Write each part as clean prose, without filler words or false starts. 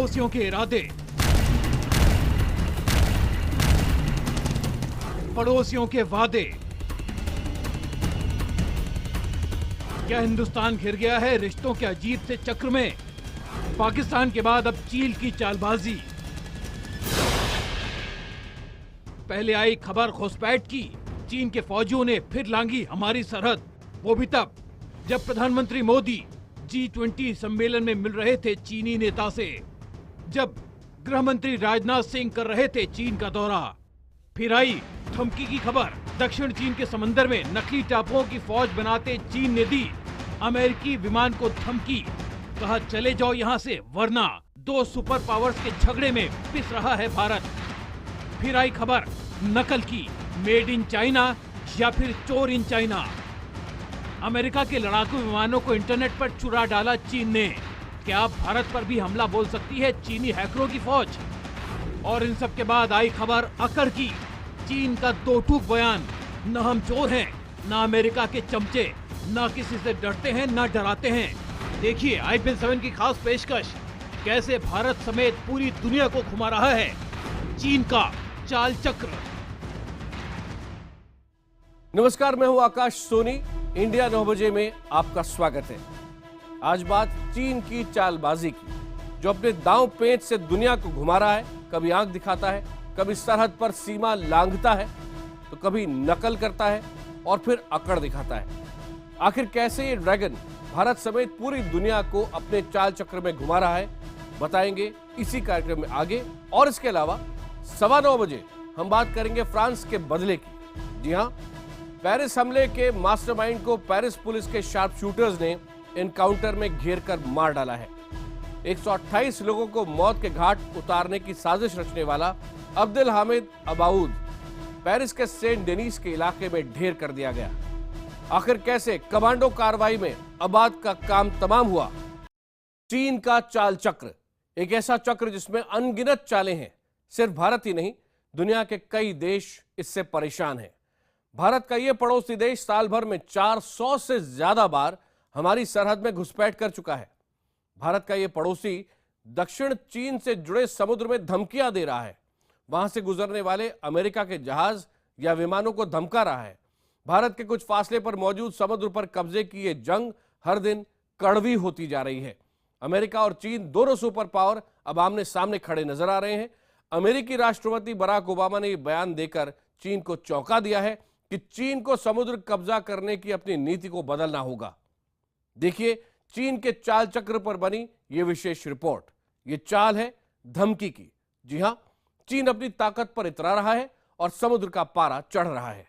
पड़ोसियों के इरादे, पड़ोसियों के वादे। क्या हिंदुस्तान घिर गया है रिश्तों के अजीब से चक्र में? पाकिस्तान के बाद अब चीन की चालबाजी। पहले आई खबर घुसपैठ की, चीन के फौजियों ने फिर लांघी हमारी सरहद, वो भी तब जब प्रधानमंत्री मोदी G20 सम्मेलन में मिल रहे थे चीनी नेता से, जब गृह मंत्री राजनाथ सिंह कर रहे थे चीन का दौरा। फिर आई धमकी की खबर, दक्षिण चीन के समंदर में नकली टापुओं की फौज बनाते चीन ने दी अमेरिकी विमान को धमकी, कहा चले जाओ यहां से वरना दो सुपर पावर्स के झगड़े में पिस रहा है भारत। फिर आई खबर नकल की, मेड इन चाइना या फिर चोर इन चाइना। अमेरिका के लड़ाकू विमानों को इंटरनेट पर चुरा डाला चीन ने। क्या अब भारत पर भी हमला बोल सकती है चीनी हैकरों की फौज? और इन सब के बाद आई खबर अकड़ की, चीन का दो टूक बयान, न हम चोर हैं, न अमेरिका के चमचे, न किसी से डरते हैं न डराते हैं। देखिए IPL 7 की खास पेशकश, कैसे भारत समेत पूरी दुनिया को घुमा रहा है चीन का चाल चक्र। नमस्कार, मैं हूं आकाश सोनी। इंडिया 9 बजे में आपका स्वागत है। आज बात चीन की चालबाजी की, जो अपने दांव पेंच से दुनिया को घुमा रहा है। कभी आंख दिखाता है, कभी सरहद पर सीमा लांघता है, तो कभी नकल करता है और फिर अकड़ दिखाता है। आखिर कैसे ये ड्रैगन भारत समेत पूरी दुनिया को अपने चाल चक्र में घुमा रहा है, बताएंगे इसी कार्यक्रम में आगे। और इसके अलावा 9:15 बजे हम बात करेंगे फ्रांस के बदले की। जी हां, पेरिस हमले के मास्टरमाइंड को पेरिस पुलिस के शार्प शूटर्स ने एनकाउंटर में घेर कर मार डाला है। 128 लोगों को मौत के घाट उतारने की साजिश रचने वाला अब्देल हामिद अबाउद पेरिस के सेंट डेनिस के इलाके में ढेर कर दिया गया। आखिर कैसे कमांडो कार्रवाई में अबाद का काम तमाम हुआ? चीन का चाल चक्र, एक ऐसा चक्र जिसमें अनगिनत चालें हैं। सिर्फ भारत ही नहीं, दुनिया के कई देश इससे परेशान हैं। भारत का यह पड़ोसी देश साल भर में 400 से ज्यादा बार हमारी सरहद में घुसपैठ कर चुका है। भारत का यह पड़ोसी दक्षिण चीन से जुड़े समुद्र में धमकियां दे रहा है, वहां से गुजरने वाले अमेरिका के जहाज या विमानों को धमका रहा है। भारत के कुछ फासले पर मौजूद समुद्र पर कब्जे की यह जंग हर दिन कड़वी होती जा रही है। अमेरिका और चीन दोनों सुपर पावर अब आमने सामने खड़े नजर आ रहे हैं। अमेरिकी राष्ट्रपति बराक ओबामा ने यह बयान देकर चीन को चौंका दिया है कि चीन को समुद्र कब्जा करने की अपनी नीति को बदलना होगा। देखिए चीन के चाल चक्र पर बनी यह विशेष रिपोर्ट। यह चाल है धमकी की। जी हां, चीन अपनी ताकत पर इतरा रहा है और समुद्र का पारा चढ़ रहा है।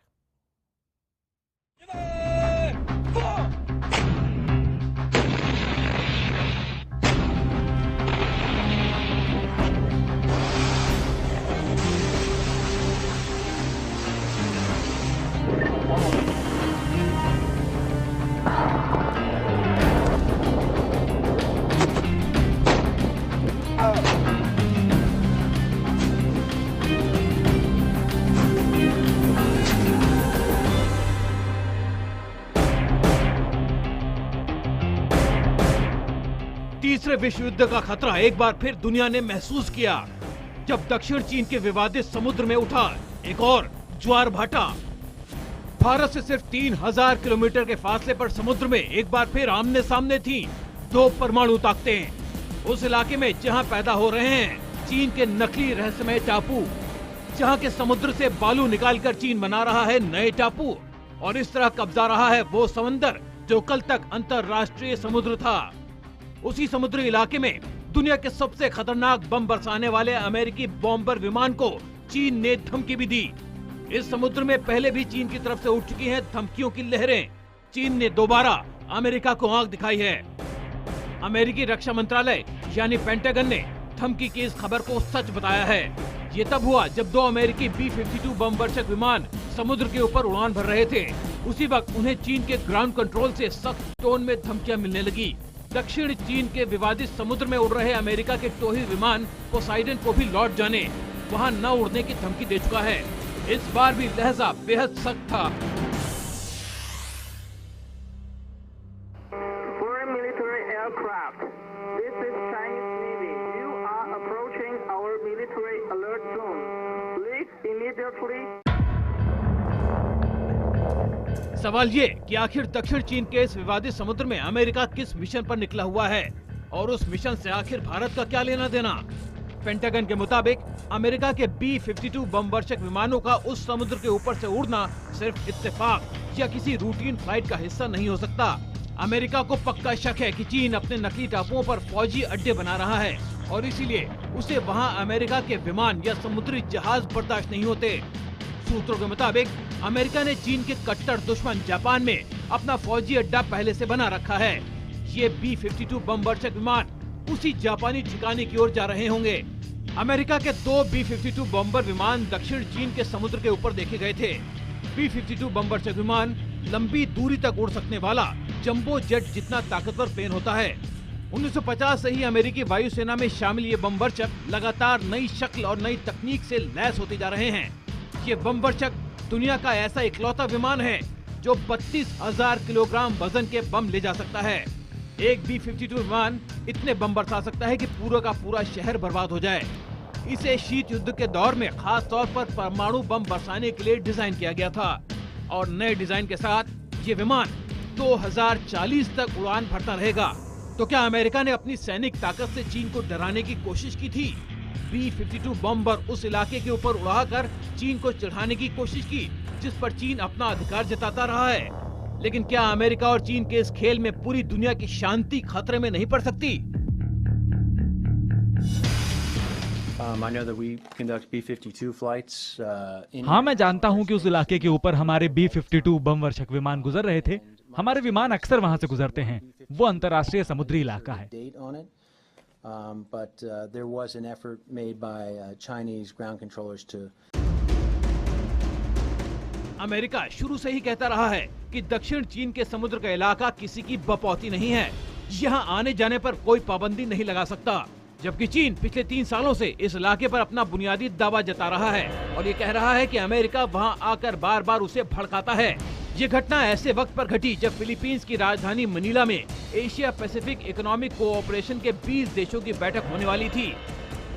तीसरे विश्व युद्ध का खतरा एक बार फिर दुनिया ने महसूस किया, जब दक्षिण चीन के विवादित समुद्र में उठा एक और ज्वार भाटा। भारत से सिर्फ 3000 किलोमीटर के फासले पर समुद्र में एक बार फिर आमने सामने थी दो परमाणु ताकतें। उस इलाके में जहां पैदा हो रहे हैं चीन के नकली रहस्यमय टापू, जहां के समुद्र से बालू निकालकर चीन बना रहा है नए टापू, और इस तरह कब्जा रहा है वो समंदर जो कल तक अंतरराष्ट्रीय समुद्र था। उसी समुद्री इलाके में दुनिया के सबसे खतरनाक बम बरसाने वाले अमेरिकी बॉम्बर विमान को चीन ने धमकी भी दी। इस समुद्र में पहले भी चीन की तरफ से उठ चुकी हैं धमकियों की लहरें। चीन ने दोबारा अमेरिका को आंख दिखाई है। अमेरिकी रक्षा मंत्रालय यानी पेंटागन ने धमकी की इस खबर को सच बताया है। ये तब हुआ जब दो अमेरिकी B-52 बम वर्षक विमान समुद्र के ऊपर उड़ान भर रहे थे। उसी वक्त उन्हें चीन के ग्राउंड कंट्रोल से सख्त टोन में धमकियां मिलने लगी। दक्षिण चीन के विवादित समुद्र में उड़ रहे अमेरिका के टोही विमान पोसाइडन को भी लौट जाने, वहां न उड़ने की धमकी दे चुका है। इस बार भी लहजा बेहद सख्त था। Foreign military aircraft. This is Chinese Navy. You are सवाल ये कि आखिर दक्षिण चीन के इस विवादित समुद्र में अमेरिका किस मिशन पर निकला हुआ है और उस मिशन से आखिर भारत का क्या लेना देना। पेंटागन के मुताबिक अमेरिका के B-52 बम वर्षक विमानों का उस समुद्र के ऊपर से उड़ना सिर्फ इत्तेफाक या किसी रूटीन फ्लाइट का हिस्सा नहीं हो सकता। अमेरिका को पक्का शक है कि चीन अपने नकली टापुओं पर फौजी अड्डे बना रहा है और इसीलिए उसे वहां अमेरिका के विमान या समुद्री जहाज बर्दाश्त नहीं होते। सूत्रों के मुताबिक अमेरिका ने चीन के कट्टर दुश्मन जापान में अपना फौजी अड्डा पहले से बना रखा है। ये B-52 बम वर्षक विमान उसी जापानी ठिकाने की ओर जा रहे होंगे। अमेरिका के 2 B-52 बम्बर विमान दक्षिण चीन के समुद्र के ऊपर देखे गए थे। B-52 बम वर्षक विमान लंबी दूरी तक उड़ सकने वाला जंबो जेट जितना ताकतवर प्लेन होता है। 1950 से ही अमेरिकी वायुसेना में शामिल ये बम वर्षक लगातार नई शक्ल और नई तकनीक से लैस होते जा रहे हैं। ये बम वर्षक दुनिया का ऐसा इकलौता विमान है जो 32,000 किलोग्राम वजन के बम ले जा सकता है। एक B-52 विमान इतने बम बरसा सकता है कि पूरा का पूरा शहर बर्बाद हो जाए। इसे शीत युद्ध के दौर में खास तौर पर परमाणु बम बरसाने के लिए डिजाइन किया गया था और नए डिजाइन के साथ ये विमान 2040 तक उड़ान भरता रहेगा। तो क्या अमेरिका ने अपनी सैनिक ताकत से चीन को डराने की कोशिश की थी? B-52 बम्बर उस इलाके के ऊपर उड़ाकर चीन को चिढ़ाने की कोशिश की जिस पर चीन अपना अधिकार जताता रहा है। लेकिन क्या अमेरिका और चीन के इस खेल में पूरी दुनिया की शांति खतरे में नहीं पड़ सकती? हाँ, मैं जानता हूँ कि उस इलाके के ऊपर हमारे B-52 बम वर्षक विमान गुजर रहे थे। हमारे विमान अक्सर वहाँ से गुजरते हैं। वो अंतर्राष्ट्रीय समुद्री इलाका है। अमेरिका शुरू से ही कहता रहा है कि दक्षिण चीन के समुद्र का इलाका किसी की बपौती नहीं है। यहाँ आने जाने पर कोई पाबंदी नहीं लगा सकता। जबकि चीन पिछले 3 सालों से इस इलाके पर अपना बुनियादी दावा जता रहा है और ये कह रहा है कि अमेरिका वहाँ आकर बार बार उसे भड़काता है। ये घटना ऐसे वक्त पर घटी जब फिलीपींस की राजधानी मनीला में एशिया पैसिफिक इकोनॉमिक कोऑपरेशन के 20 देशों की बैठक होने वाली थी।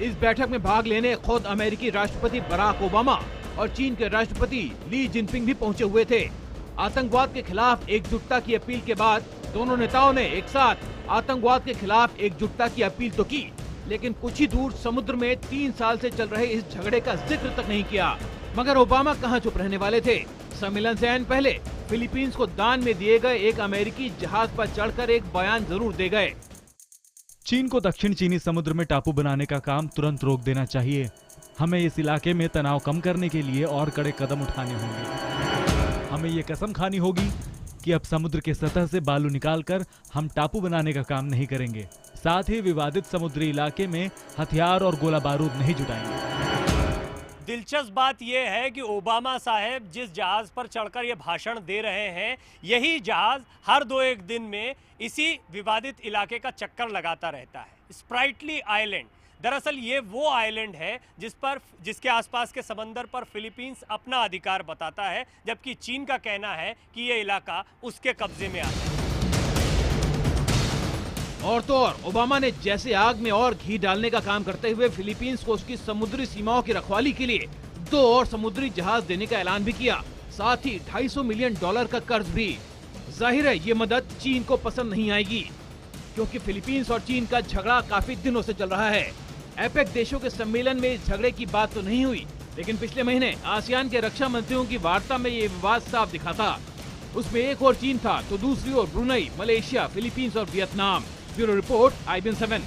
इस बैठक में भाग लेने खुद अमेरिकी राष्ट्रपति बराक ओबामा और चीन के राष्ट्रपति ली जिनपिंग भी पहुंचे हुए थे। आतंकवाद के खिलाफ एकजुटता की अपील के बाद दोनों नेताओं ने एक साथ आतंकवाद के खिलाफ एकजुटता की अपील तो की, लेकिन कुछ ही दूर समुद्र में 3 साल से चल रहे इस झगड़े का जिक्र तक नहीं किया। मगर ओबामा कहां चुप रहने वाले थे। सम्मेलन से ऐन पहले फिलीपींस को दान में दिए गए एक अमेरिकी जहाज पर चढ़कर एक बयान जरूर दे गए। चीन को दक्षिण चीनी समुद्र में टापू बनाने का काम तुरंत रोक देना चाहिए। हमें इस इलाके में तनाव कम करने के लिए और कड़े कदम उठाने होंगे। हमें ये कसम खानी होगी कि अब समुद्र के सतह से बालू निकालकर हम टापू बनाने का काम नहीं करेंगे। साथ ही विवादित समुद्री इलाके में हथियार और गोला बारूद नहीं जुटाएंगे। दिलचस्प बात यह है कि ओबामा साहब जिस जहाज पर चढ़कर ये भाषण दे रहे हैं, यही जहाज हर 2-1 दिन में इसी विवादित इलाके का चक्कर लगाता रहता है। स्प्राइटली आइलैंड, दरअसल ये वो आइलैंड है जिसके आसपास के समंदर पर फिलीपींस अपना अधिकार बताता है, जबकि चीन का कहना है कि ये इलाका उसके कब्जे में आता है। और तो और ओबामा ने जैसे आग में और घी डालने का काम करते हुए फिलीपींस को उसकी समुद्री सीमाओं की रखवाली के लिए 2 और समुद्री जहाज देने का ऐलान भी किया, साथ ही $250 मिलियन का कर्ज भी। जाहिर है ये मदद चीन को पसंद नहीं आएगी, क्योंकि फिलीपींस और चीन का झगड़ा काफी दिनों से चल रहा है। एपेक देशों के सम्मेलन में इस झगड़े की बात तो नहीं हुई, लेकिन पिछले महीने आसियान के रक्षा मंत्रियों की वार्ता में ये विवाद साफ दिखा था। उसमें एक और चीन था तो दूसरी ओर ब्रुनई, मलेशिया, फिलीपींस और वियतनाम। Bureau report, IBN 7।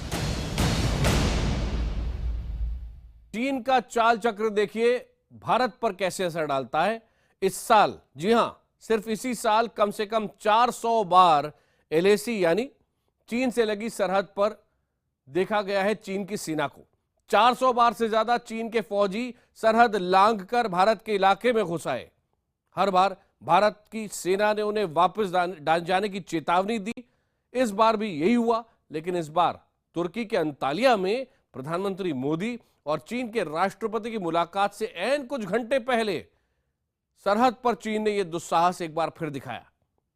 चीन का चाल चक्र देखिए भारत पर कैसे असर डालता है। इस साल, जी हां, सिर्फ इसी साल कम से कम 400 बार LAC यानी चीन से लगी सरहद पर देखा गया है चीन की सेना को। 400 बार से ज्यादा चीन के फौजी सरहद लांघकर भारत के इलाके में घुस आए। हर बार भारत की सेना ने उन्हें वापस जाने की चेतावनी दी। इस बार भी यही हुआ, लेकिन इस बार तुर्की के अंतालिया में प्रधानमंत्री मोदी और चीन के राष्ट्रपति की मुलाकात से ऐन कुछ घंटे पहले सरहद पर चीन ने यह दुस्साहस एक बार फिर दिखाया।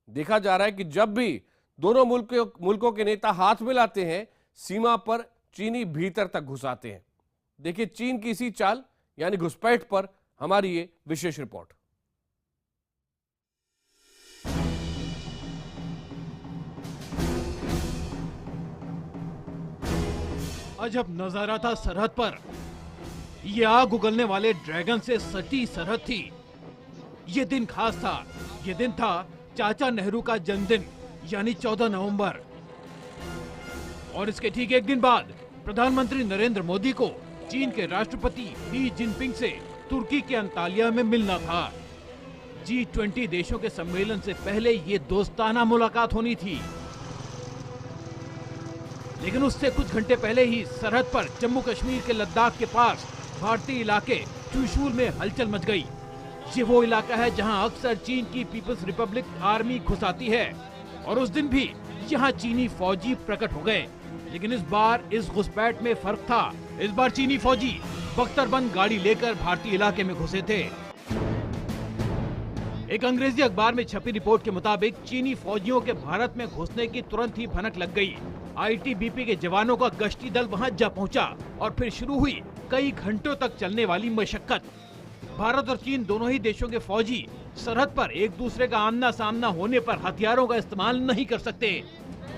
देखा जा रहा है कि जब भी दोनों मुल्कों के नेता हाथ मिलाते हैं, सीमा पर चीनी भीतर तक घुस आते हैं। देखिए चीन की इसी चाल यानी घुसपैठ पर हमारी ये विशेष रिपोर्ट। अजब नजारा था सरहद पर। ये आग उगलने वाले ड्रैगन से सटी सरहद थी। ये दिन खास था। ये दिन था चाचा नेहरू का जन्मदिन, यानी 14 नवंबर। और इसके ठीक एक दिन बाद प्रधानमंत्री नरेंद्र मोदी को चीन के राष्ट्रपति ली जिनपिंग से तुर्की के अंतालिया में मिलना था। G20 देशों के सम्मेलन से पहले ये दोस्ताना मुलाकात होनी थी। लेकिन उससे कुछ घंटे पहले ही सरहद पर जम्मू कश्मीर के लद्दाख के पास भारतीय इलाके चुशूल में हलचल मच गई। ये वो इलाका है जहां अक्सर चीन की पीपल्स रिपब्लिक आर्मी घुस आती है और उस दिन भी यहाँ चीनी फौजी प्रकट हो गए। लेकिन इस बार इस घुसपैठ में फर्क था। इस बार चीनी फौजी बख्तरबंद गाड़ी लेकर भारतीय इलाके में घुसे थे। एक अंग्रेजी अखबार में छपी रिपोर्ट के मुताबिक चीनी फौजियों के भारत में घुसने की तुरंत ही भनक लग गई। आईटीबीपी के जवानों का गश्ती दल वहां जा पहुंचा और फिर शुरू हुई कई घंटों तक चलने वाली मशक्कत। भारत और चीन दोनों ही देशों के फौजी सरहद पर एक दूसरे का आमना सामना होने पर हथियारों का इस्तेमाल नहीं कर सकते।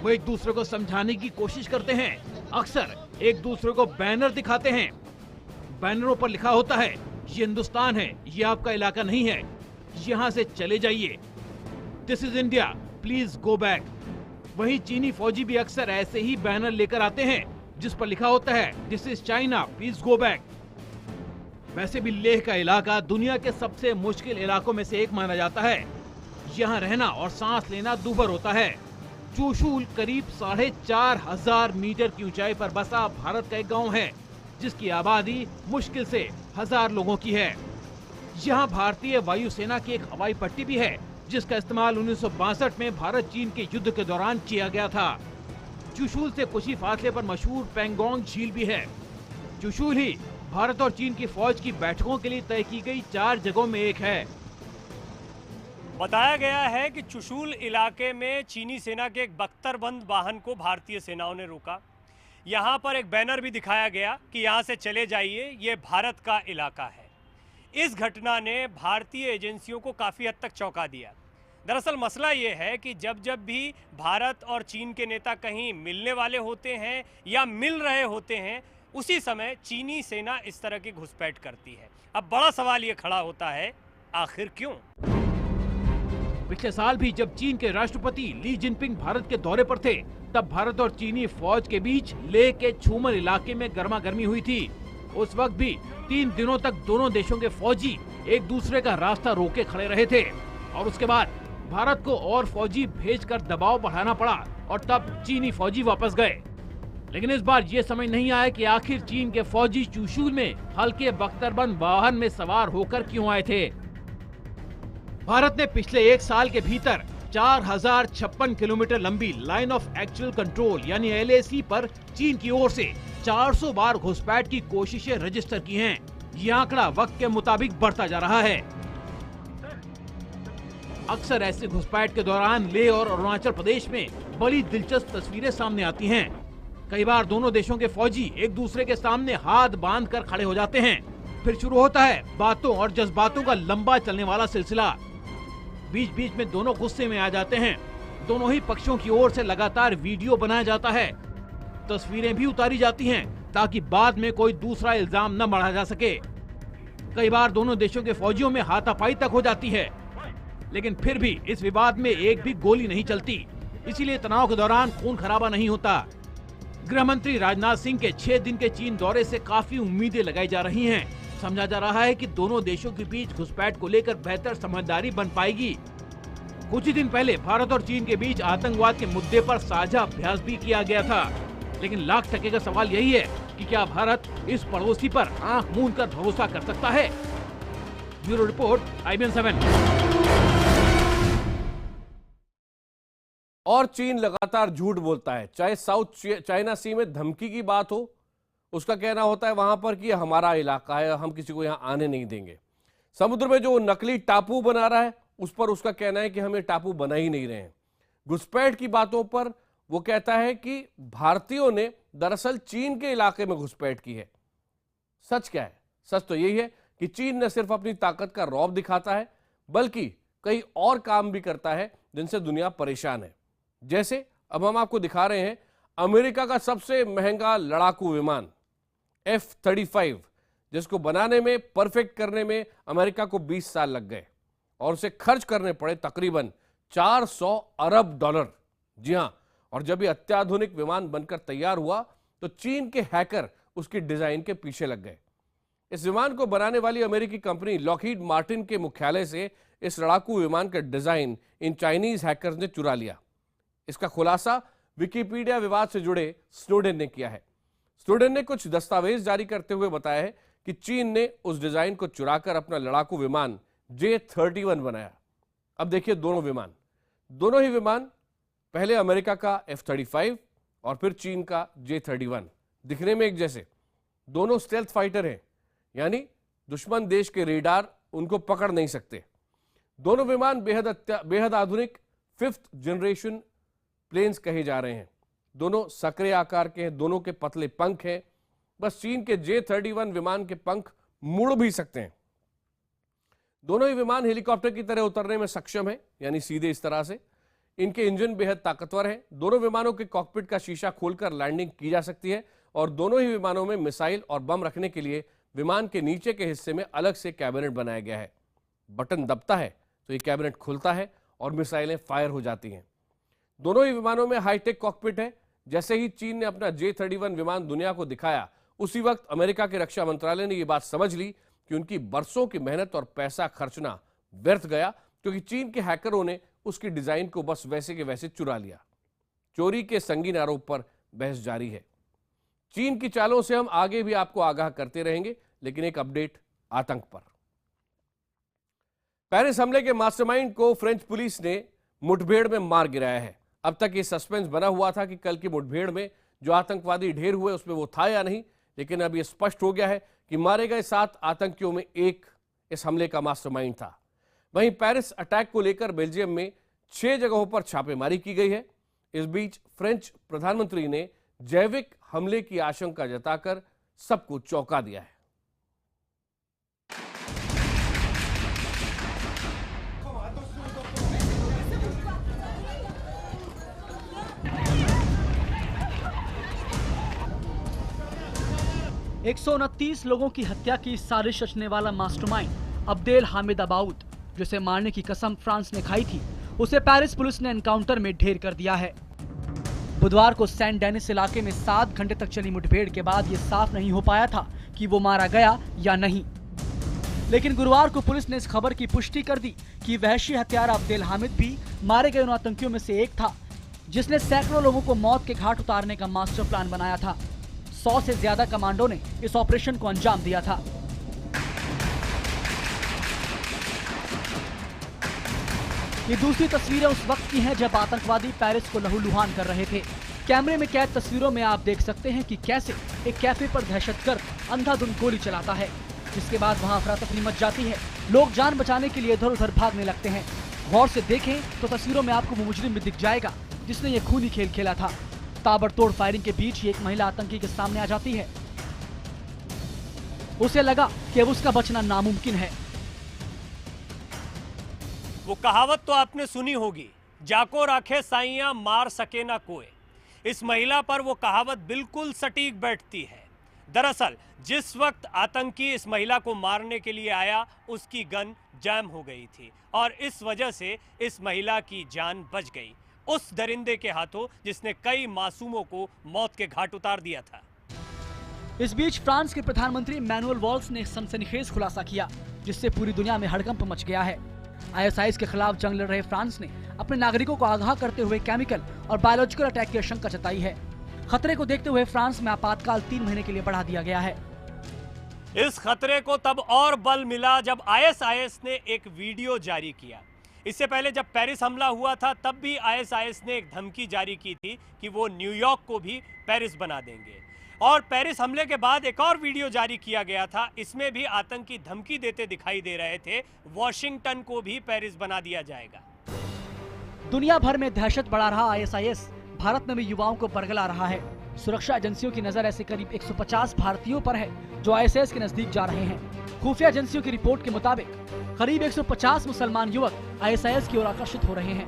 वो एक दूसरे को समझाने की कोशिश करते हैं। अक्सर एक दूसरे को बैनर दिखाते हैं। बैनरों पर लिखा होता है, ये हिंदुस्तान है, ये आपका इलाका नहीं है, यहाँ से चले जाइए। This is India, please go back. वहीं चीनी फौजी भी अक्सर ऐसे ही बैनर लेकर आते हैं जिस पर लिखा होता है, this is China, please go back. वैसे भी लेह का इलाका दुनिया के सबसे मुश्किल इलाकों में से एक माना जाता है। यहाँ रहना और सांस लेना दूभर होता है। चुशूल करीब 4,500 मीटर की ऊंचाई पर बसा भारत का एक गांव है जिसकी आबादी मुश्किल से 1000 लोगों की है। यहाँ भारतीय वायुसेना की एक हवाई पट्टी भी है जिसका इस्तेमाल 1962 में भारत चीन के युद्ध के दौरान किया गया था। चुशूल से कुछ ही फासले पर मशहूर पेंगोंग झील भी है। चुशूल ही भारत और चीन की फौज की बैठकों के लिए तय की गई 4 जगहों में एक है। बताया गया है कि चुशूल इलाके में चीनी सेना के एक बख्तरबंद वाहन को भारतीय सेनाओं ने रोका। यहाँ पर एक बैनर भी दिखाया गया कि यहाँ से चले जाइए, ये भारत का इलाका है। इस घटना ने भारतीय एजेंसियों को काफ़ी हद तक चौंका दिया। दरअसल मसला ये है कि जब जब भी भारत और चीन के नेता कहीं मिलने वाले होते हैं या मिल रहे होते हैं, उसी समय चीनी सेना इस तरह की घुसपैठ करती है। अब बड़ा सवाल ये खड़ा होता है, आखिर क्यों? पिछले साल भी जब चीन के राष्ट्रपति ली जिनपिंग भारत के दौरे पर थे, तब भारत और चीनी फौज के बीच लेह के छूमल इलाके में गर्मागर्मी हुई थी। उस वक्त भी 3 दिनों तक दोनों देशों के फौजी एक दूसरे का रास्ता रोके खड़े रहे थे और उसके बाद भारत को और फौजी भेजकर दबाव बढ़ाना पड़ा और तब चीनी फौजी वापस गए। लेकिन इस बार ये समझ नहीं आया कि आखिर चीन के फौजी चुशूल में हल्के बख्तरबंद वाहन में सवार होकर क्यों आए थे। भारत ने पिछले 1 साल के भीतर 4056 किलोमीटर लंबी लाइन ऑफ एक्चुअल कंट्रोल यानी LAC पर चीन की ओर से 400 बार घुसपैठ की कोशिशें रजिस्टर की हैं। ये आंकड़ा वक्त के मुताबिक बढ़ता जा रहा है। अक्सर ऐसे घुसपैठ के दौरान लेह और अरुणाचल प्रदेश में बड़ी दिलचस्प तस्वीरें सामने आती हैं। कई बार दोनों देशों के फौजी एक दूसरे के सामने हाथ बांध कर खड़े हो जाते हैं। फिर शुरू होता है बातों और जज्बातों का लंबा चलने वाला सिलसिला। बीच बीच में दोनों गुस्से में आ जाते हैं। दोनों ही पक्षों की ओर से लगातार वीडियो बनाया जाता है, तस्वीरें भी उतारी जाती हैं ताकि बाद में कोई दूसरा इल्जाम न बढ़ा जा सके। कई बार दोनों देशों के फौजियों में हाथापाई तक हो जाती है, लेकिन फिर भी इस विवाद में एक भी गोली नहीं चलती। इसीलिए तनाव के दौरान खून खराबा नहीं होता। गृह मंत्री राजनाथ सिंह के 6 दिन के चीन दौरे से काफी उम्मीदें लगाई जा रही हैं। समझा जा रहा है कि दोनों देशों के बीच घुसपैठ को लेकर बेहतर समझदारी बन पाएगी। कुछ ही दिन पहले भारत और चीन के बीच आतंकवाद के मुद्दे पर साझा अभ्यास भी किया गया था। लेकिन लाख टके का सवाल यही है कि क्या भारत इस पड़ोसी पर आंख मूंद कर भरोसा कर सकता है। Bureau report, IBN 7। और चीन लगातार झूठ बोलता है। चाहे साउथ चाइना सी में धमकी की बात हो, उसका कहना होता है वहां पर कि यह हमारा इलाका है, हम किसी को यहां आने नहीं देंगे। समुद्र में जो नकली टापू बना रहा है उस पर उसका कहना है कि हम ये टापू बना ही नहीं रहे हैं। घुसपैठ की बातों पर वो कहता है कि भारतीयों ने दरअसल चीन के इलाके में घुसपैठ की है। सच क्या है? सच तो यही है कि चीन न सिर्फ अपनी ताकत का रौब दिखाता है बल्कि कई और काम भी करता है जिनसे दुनिया परेशान है। जैसे अब हम आपको दिखा रहे हैं अमेरिका का सबसे महंगा लड़ाकू विमान F-35, जिसको बनाने में, परफेक्ट करने में अमेरिका को 20 साल लग गए और उसे खर्च करने पड़े तकरीबन 400 अरब डॉलर। जी हां, और जब ये अत्याधुनिक विमान बनकर तैयार हुआ तो चीन के हैकर उसकी डिजाइन के पीछे लग गए। इस विमान को बनाने वाली अमेरिकी कंपनी लॉकहीड मार्टिन के मुख्यालय से इस लड़ाकू विमान का डिजाइन इन चाइनीज हैकर्स ने चुरा लिया। इसका खुलासा विकिपीडिया विवाद से जुड़े स्नोडेन ने किया है। स्नोडेन ने कुछ दस्तावेज जारी करते हुए बताया है कि चीन ने उस डिजाइन को चुराकर अपना लड़ाकू विमान J-31 बनाया। अब देखिए दोनों ही विमान, पहले अमेरिका का F-35 और फिर चीन का J-31, दिखने में एक जैसे। दोनों स्टेल्थ फाइटर हैं, यानी दुश्मन देश के रेडार उनको पकड़ नहीं सकते। दोनों विमान बेहद आधुनिक 5th जनरेशन प्लेन्स कहे जा रहे हैं। दोनों सक्रिय आकार के हैं, दोनों के पतले पंख हैं। बस चीन के J-31 विमान के पंख मुड़ भी सकते हैं। दोनों ही विमान हेलीकॉप्टर की तरह उतरने में सक्षम है, यानी सीधे इस तरह से। इनके इंजन बेहद ताकतवर हैं। दोनों विमानों के कॉकपिट का शीशा खोलकर लैंडिंग की जा सकती है और दोनों ही विमानों में मिसाइल और बम रखने के लिए विमान के नीचे के हिस्से में अलग से कैबिनेट बनाया गया है। बटन दबता है तो ये कैबिनेट खुलता है और मिसाइलें फायर हो जाती हैं। दोनों ही विमानों में हाईटेक कॉकपिट है। जैसे ही चीन ने अपना J-31 विमान दुनिया को दिखाया, उसी वक्त अमेरिका के रक्षा मंत्रालय ने यह बात समझ ली कि उनकी बरसों की मेहनत और पैसा खर्चना व्यर्थ गया, क्योंकि चीन के हैकरों ने उसकी डिजाइन को बस वैसे के वैसे चुरा लिया। चोरी के संगीन आरोप पर बहस जारी है। चीन की चालों से हम आगे भी आपको आगाह करते रहेंगे, लेकिन एक अपडेट आतंक पर। पेरिस हमले के मास्टरमाइंड को फ्रेंच पुलिस ने मुठभेड़ में मार गिराया है। अब तक ये सस्पेंस बना हुआ था कि कल की मुठभेड़ में जो आतंकवादी ढेर हुए उसमें वो था या नहीं, लेकिन अब ये स्पष्ट हो गया है कि मारे गए 7 आतंकियों में एक इस हमले का मास्टरमाइंड था। वहीं पेरिस अटैक को लेकर बेल्जियम में 6 जगहों पर छापेमारी की गई है। इस बीच फ्रेंच प्रधानमंत्री ने जैविक हमले की आशंका जताकर सबको चौंका दिया है। एक 129 लोगों की हत्या की साजिश रचने वाला मास्टरमाइंड अब्देल हामिद अबाउद, जिसे मारने की कसम फ्रांस ने खाई थी, उसे पेरिस पुलिस ने एनकाउंटर में ढेर कर दिया है। बुधवार को सेंट डेनिस इलाके में 7 घंटे तक चली मुठभेड़ के बाद ये साफ नहीं हो पाया था कि वो मारा गया या नहीं, लेकिन गुरुवार को पुलिस ने इस खबर की पुष्टि कर दी कि वहशी हत्यारा अब्देल हामिद भी मारे गए उन आतंकियों में से एक था, जिसने सैकड़ों लोगों को मौत के घाट उतारने का मास्टर प्लान बनाया था। 100 से ज्यादा कमांडो ने इस ऑपरेशन को अंजाम दिया था। ये दूसरी तस्वीरें उस वक्त की हैं जब आतंकवादी पेरिस को लहूलुहान कर रहे थे। कैमरे में कैद तस्वीरों में आप देख सकते हैं कि कैसे एक कैफे पर दहशतगर्द अंधाधुंध गोली चलाता है, जिसके बाद वहां अफरा-तफरी मच जाती है। लोग जान बचाने के लिए इधर उधर भागने लगते हैं। गौर से देखें तो तस्वीरों में आपको वो मुजरिम भी दिख जाएगा जिसने ये खूनी खेल खेला था। ताबड़तोड़ फायरिंग के बीच ही एक महिला आतंकी के सामने आ जाती है। उसे लगा कि अब उसका बचना नामुमकिन है। वो कहावत तो आपने सुनी होगी, जाको राखे साइयां मार सके ना कोई। इस महिला पर वो कहावत बिल्कुल सटीक बैठती है। दरअसल जिस वक्त आतंकी इस महिला को मारने के लिए आया, उसकी गन जैम हो गई थी और इस वजह से इस महिला की जान बच गई, उस दरिंदे के हाथों जिसने कई मासूमों को मौत के घाट उतार दिया था। इस बीच फ्रांस के प्रधानमंत्री मैनुअल वॉल्स ने सनसनीखेज खुलासा किया, जिससे पूरी दुनिया में हड़कंप मच गया है। ISIS के खिलाफ जंग लड़ रहे फ्रांस ने अपने नागरिकों को आगाह करते हुए केमिकल और बायोलॉजिकल अटैक की आशंका जताई है। खतरे को देखते हुए फ्रांस में आपातकाल 3 महीने के लिए बढ़ा दिया गया है। इस खतरे को तब और बल मिला जब ISIS ने एक वीडियो जारी किया। इससे पहले जब पेरिस हमला हुआ था, तब भी ISIS ने एक धमकी जारी की थी कि वो न्यूयॉर्क को भी पेरिस बना देंगे। और पेरिस हमले के बाद एक और वीडियो जारी किया गया था। इसमें भी आतंकी धमकी देते दिखाई दे रहे थे, वॉशिंगटन को भी पेरिस बना दिया जाएगा। दुनिया भर में दहशत बढ़ा रहा ISIS भारत में भी युवाओं को बरगला रहा है। सुरक्षा एजेंसियों की नजर ऐसे करीब 150 भारतीयों पर है जो ISIS के नजदीक जा रहे हैं। खुफिया एजेंसियों की रिपोर्ट के मुताबिक करीब 150 मुसलमान युवक ISIS की ओर आकर्षित हो रहे हैं।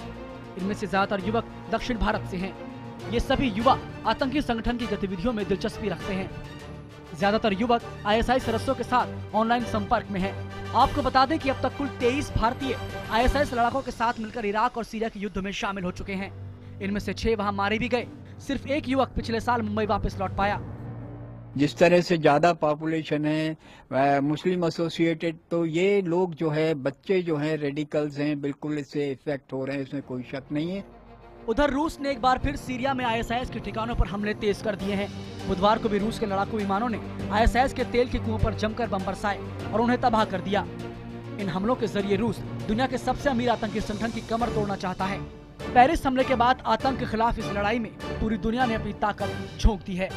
इनमें से ज्यादातर युवक दक्षिण भारत से हैं। ये सभी युवा आतंकी संगठन की गतिविधियों में दिलचस्पी रखते हैं। ज्यादातर युवक आईएसआई सदस्यों के साथ ऑनलाइन संपर्क में हैं। आपको बता दें कि अब तक कुल 23 भारतीय आईएसआई लड़ाकों के साथ मिलकर इराक और सीरिया के युद्ध में शामिल हो चुके हैं। इनमें से 6 वहां मारे भी गए। सिर्फ एक युवक पिछले साल मुंबई वापस लौट पाया। जिस तरह से ज्यादा पॉपुलेशन है मुस्लिम एसोसिएटेड, तो ये लोग जो है, बच्चे जो हैं, रेडिकल्स हैं, बिल्कुल इससे इफेक्ट हो रहे हैं, इसमें कोई शक नहीं है। उधर रूस ने एक बार फिर सीरिया में आईएसआईएस के ठिकानों पर हमले तेज कर दिए हैं। बुधवार को भी रूस के लड़ाकू विमानों ने आईएसआईएस के तेल के कुओं पर जमकर बम बरसाए और उन्हें तबाह कर दिया। इन हमलों के जरिए रूस दुनिया के सबसे अमीर आतंकी संगठन की कमर तोड़ना चाहता है। पेरिस हमले के बाद आतंक के खिलाफ इस लड़ाई में पूरी दुनिया ने अपनी ताकत झोंक दी है।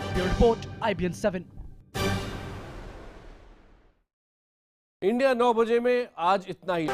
Bureau report, IBN 7। इंडिया 9 बजे में आज इतना ही।